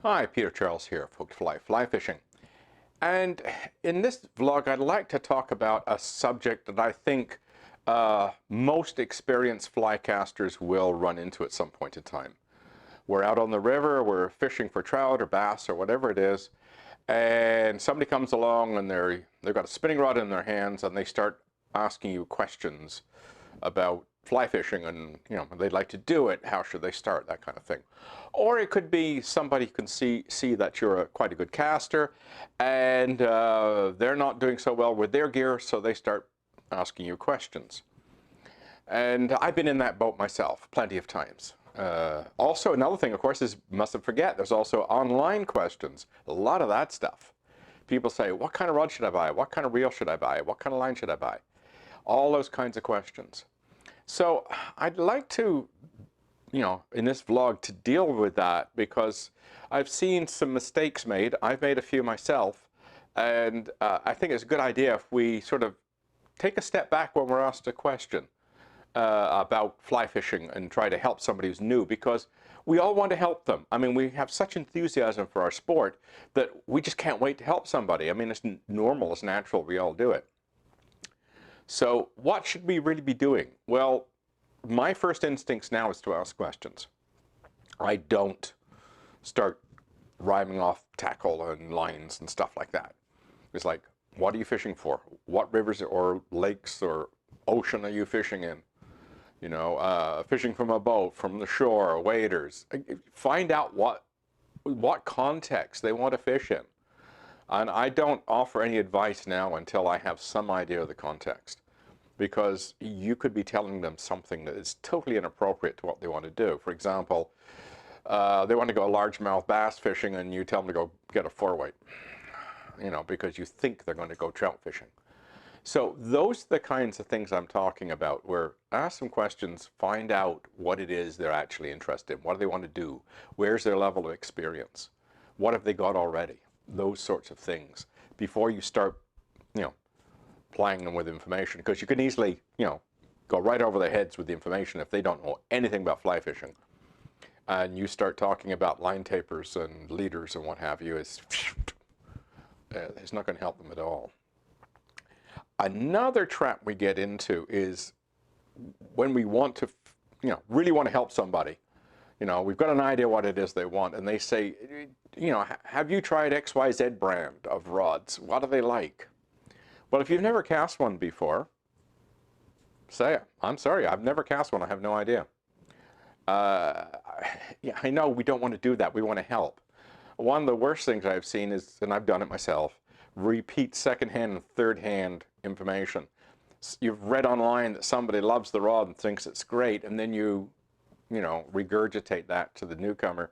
Hi, Peter Charles here, Hooked Fly Fishing. And in this vlog, I'd like to talk about a subject that I think most experienced fly casters will run into at some point in time. We're out on the river, we're fishing for trout or bass or whatever it is, and somebody comes along and they've got a spinning rod in their hands and they start asking you questions about fly fishing and, they'd like to do it, how should they start, that kind of thing. Or it could be somebody who can see that you're quite a good caster and they're not doing so well with their gear, so they start asking you questions. And I've been in that boat myself plenty of times. Also, another thing, of course, is mustn't forget, there's also online questions. A lot of that stuff. People say, what kind of rod should I buy? What kind of reel should I buy? What kind of line should I buy? All those kinds of questions. So I'd like to, in this vlog, to deal with that because I've seen some mistakes made. I've made a few myself, and I think it's a good idea if we sort of take a step back when we're asked a question about fly fishing and try to help somebody who's new, because we all want to help them. I mean, we have such enthusiasm for our sport that we just can't wait to help somebody. I mean, it's normal, it's natural, we all do it. So what should we really be doing? Well, my first instincts now is to ask questions. I don't start rhyming off tackle and lines and stuff like that. It's like, what are you fishing for? What rivers or lakes or ocean are you fishing in? Fishing from a boat, from the shore, waders. Find out what context they want to fish in. And I don't offer any advice now until I have some idea of the context, because you could be telling them something that is totally inappropriate to what they want to do. For example, they want to go largemouth bass fishing and you tell them to go get a 4-weight, because you think they're going to go trout fishing. So those are the kinds of things I'm talking about, where ask some questions, find out what it is they're actually interested in, what do they want to do, where's their level of experience, what have they got already. Those sorts of things before you start, plying them with information, because you can easily, go right over their heads with the information if they don't know anything about fly fishing. And you start talking about line tapers and leaders and what have you, it's not going to help them at all. Another trap we get into is when we want to, really want to help somebody. We've got an idea what it is they want, and they say, have you tried XYZ brand of rods? What are they like? Well, if you've never cast one before, say, I'm sorry, I've never cast one, I have no idea. Yeah, I know we don't want to do that, we want to help. One of the worst things I've seen is, and I've done it myself, repeat secondhand and third-hand information. You've read online that somebody loves the rod and thinks it's great, and then you regurgitate that to the newcomer.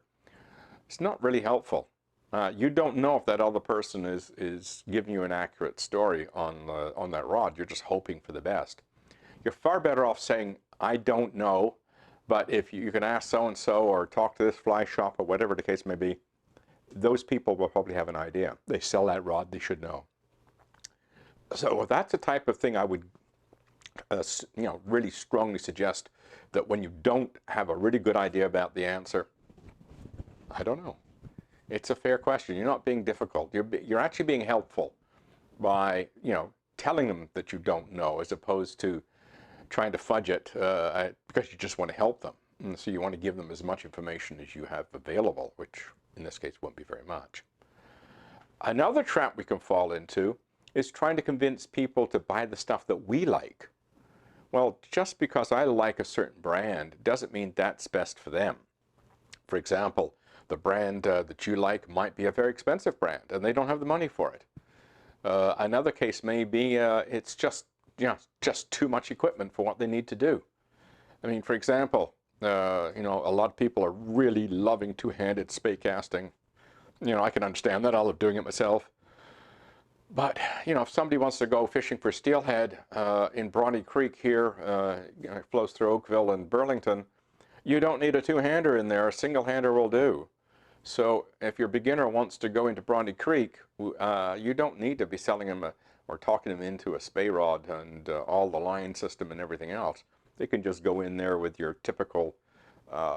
It's not really helpful. You don't know if that other person is giving you an accurate story on that rod. You're just hoping for the best. You're far better off saying, I don't know, but if you can ask so-and-so or talk to this fly shop or whatever the case may be, those people will probably have an idea. They sell that rod, they should know. So that's the type of thing I would really strongly suggest, that when you don't have a really good idea about the answer, I don't know. It's a fair question. You're not being difficult. You're actually being helpful by, telling them that you don't know, as opposed to trying to fudge it because you just want to help them. And so you want to give them as much information as you have available, which in this case won't be very much. Another trap we can fall into is trying to convince people to buy the stuff that we like. Well, just because I like a certain brand doesn't mean that's best for them. For example, the brand that you like might be a very expensive brand and they don't have the money for it. Another case may be it's just too much equipment for what they need to do. I mean, for example, a lot of people are really loving two-handed spey casting. I can understand that. I love doing it myself. But, if somebody wants to go fishing for steelhead in Brawny Creek here, it flows through Oakville and Burlington, you don't need a two-hander in there. A single-hander will do. So if your beginner wants to go into Brawny Creek, you don't need to be selling them or talking them into a spey rod and all the line system and everything else. They can just go in there with your typical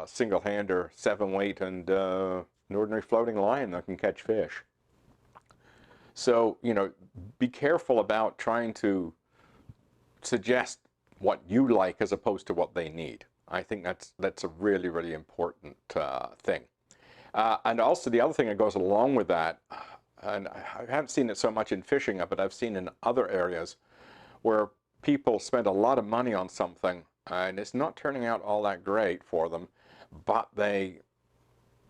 single-hander 7-weight and an ordinary floating line that can catch fish. So, you know, be careful about trying to suggest what you like as opposed to what they need. I think that's a really, really important thing. And also the other thing that goes along with that, and I haven't seen it so much in fishing, but I've seen in other areas where people spend a lot of money on something and it's not turning out all that great for them, but they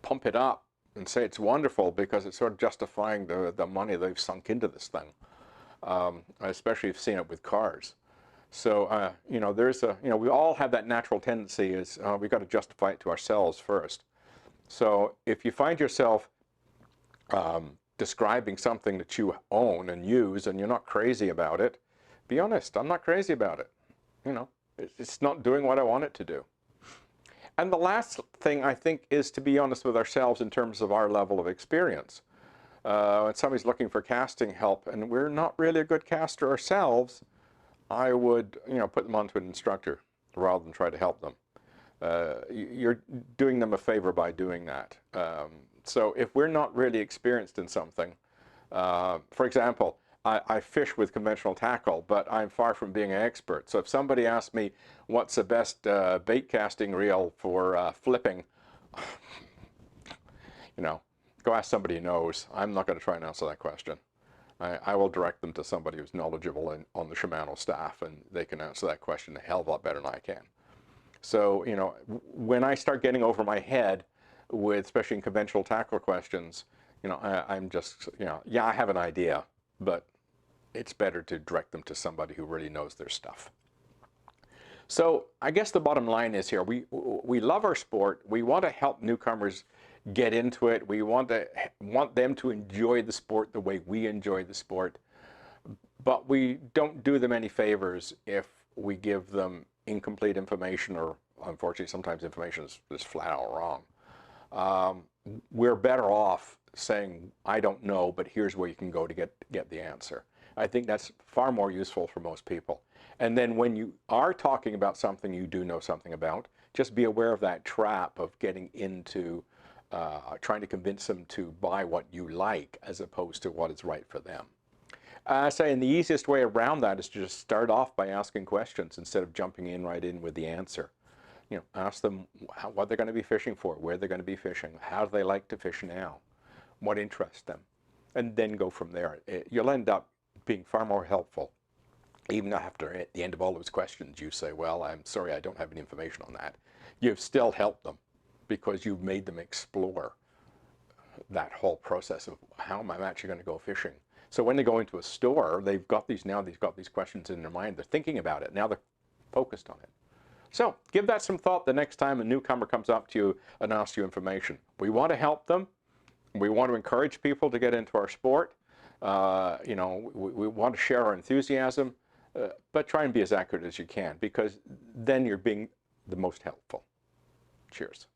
pump it up and say it's wonderful because it's sort of justifying the money they've sunk into this thing. Especially if you've seen it with cars. So, you know, we all have that natural tendency is we've got to justify it to ourselves first. So if you find yourself describing something that you own and use and you're not crazy about it, be honest, I'm not crazy about it. You know, it's not doing what I want it to do. And the last thing I think is to be honest with ourselves in terms of our level of experience. When somebody's looking for casting help and we're not really a good caster ourselves, I would, you know, put them onto an instructor rather than try to help them. You're doing them a favor by doing that. So if we're not really experienced in something, for example, I fish with conventional tackle, but I'm far from being an expert. So if somebody asks me what's the best bait casting reel for flipping, you know, go ask somebody who knows. I'm not going to try and answer that question. I will direct them to somebody who's knowledgeable on the Shimano staff, and they can answer that question a hell of a lot better than I can. So, you know, when I start getting over my head with, especially in conventional tackle questions, you know, I'm just, you know, yeah, I have an idea, but it's better to direct them to somebody who really knows their stuff. So I guess the bottom line is here, we love our sport. We want to help newcomers get into it. We want them to enjoy the sport the way we enjoy the sport. But we don't do them any favors if we give them incomplete information, or unfortunately sometimes information is just flat out wrong. We're better off saying, I don't know, but here's where you can go to get the answer. I think that's far more useful for most people. And then when you are talking about something you do know something about, just be aware of that trap of getting into trying to convince them to buy what you like as opposed to what is right for them. I say, and the easiest way around that is to just start off by asking questions instead of jumping right in with the answer. You know, ask them what they're going to be fishing for, where they're going to be fishing, how do they like to fish now, what interests them, and then go from there. You'll end up being far more helpful. Even after at the end of all those questions, you say, well, I'm sorry, I don't have any information on that. You've still helped them because you've made them explore that whole process of how am I actually going to go fishing. So when they go into a store, they've got these questions in their mind. They're thinking about it. Now they're focused on it. So give that some thought the next time a newcomer comes up to you and asks you information. We want to help them. We want to encourage people to get into our sport. You know, we want to share our enthusiasm, but try and be as accurate as you can, because then you're being the most helpful. Cheers.